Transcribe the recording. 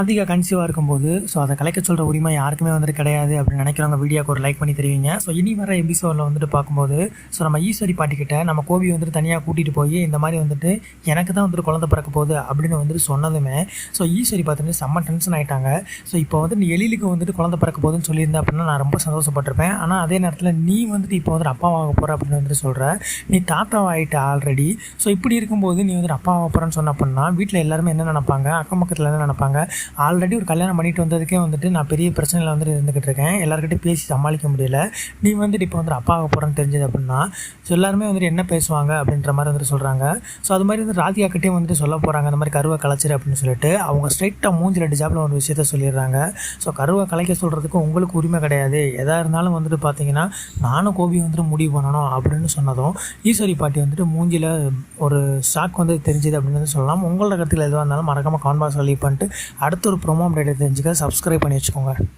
ராதிகா கன்சீவாக இருக்கும்போது அதை கலைக்க சொல்கிற உரிமை யாருக்குமே கிடையாது அப்படின்னு நினைக்கிறவங்க வீடியோக்கு ஒரு லைக் பண்ணி தெரிவிங்க. இனி வர எபிசோடில் பார்க்கும்போது நம்ம ஈஸ்வரி பாட்டிக்கிட்ட நம்ம கோபி தனியாக கூட்டிகிட்டு போய் இந்த மாதிரி எனக்கு தான் குழந்தை பிறக்க போகுது அப்படின்னு சொன்னதுமே ஈஸ்வரி பார்த்துட்டு செம்ம டென்ஷன் ஆகிட்டாங்க. இப்போ நீ எழிலுக்கு குழந்தை பிறக்க போகுதுன்னு சொல்லியிருந்தேன் அப்படின்னா நான் ரொம்ப சந்தோஷப்பட்டிருப்பேன். ஆனால் அதே நேரத்தில் நீ இப்போ அப்பாவாக போகிற அப்படின்னு சொல்கிற, நீ தாத்தாவாகிட்ட ஆல்ரெடி. இப்படி இருக்கும்போது நீ அப்பாவாக போகிறேன்னு சொன்ன அப்படின்னா வீட்டில் எல்லாருமே என்ன நினைப்பாங்க, அக்கம் பக்கத்தில் என்ன நினைப்பாங்க. ஆல்ரெடி ஒரு கல்யாணம் பண்ணிட்டு வந்ததுக்கே நான் பெரிய பிரச்சனையில் இருந்துக்கிட்டு இருக்கேன், எல்லாருக்கிட்டே பேசி சமாளிக்க முடியல. நீ இப்போ அப்பாவாக போகிறேன்னு தெரிஞ்சது அப்படின்னா எல்லாருமே என்ன பேசுவாங்க அப்படின்ற மாதிரி சொல்கிறாங்க. அது மாதிரி ராதிகாக்கிட்டே சொல்ல போகிறாங்க, அந்த மாதிரி கருவை கலைச்சிரு அப்படின்னு சொல்லிட்டு. அவங்க ஸ்ட்ரைட்டாக மூஞ்சில் டிஜாப்பில் ஒரு விஷயத்த சொல்லிடுறாங்க. கருவை கலைக்க சொல்கிறதுக்கு உங்களுக்கு உரிமை கிடையாது, எதாக இருந்தாலும் பார்த்தீங்கன்னா நானும் கோபி முடிவு பண்ணணும் அப்படின்னு சொன்னதும் ஈஸ்வரி பாட்டி மூஞ்சில் ஒரு ஷாக் தெரிஞ்சுது அப்படின்னு சொல்லலாம். உங்களோட கருத்தில் எதுவாக இருந்தாலும் மறக்காமல் கான்பாக்ஸ் லீவ் பண்ணிட்டு அடுத்த ஒரு ப்ரோமோ அப்டேட் தெரிஞ்சுக்க சப்ஸ்கிரைப் பண்ணி வச்சுக்கோங்க.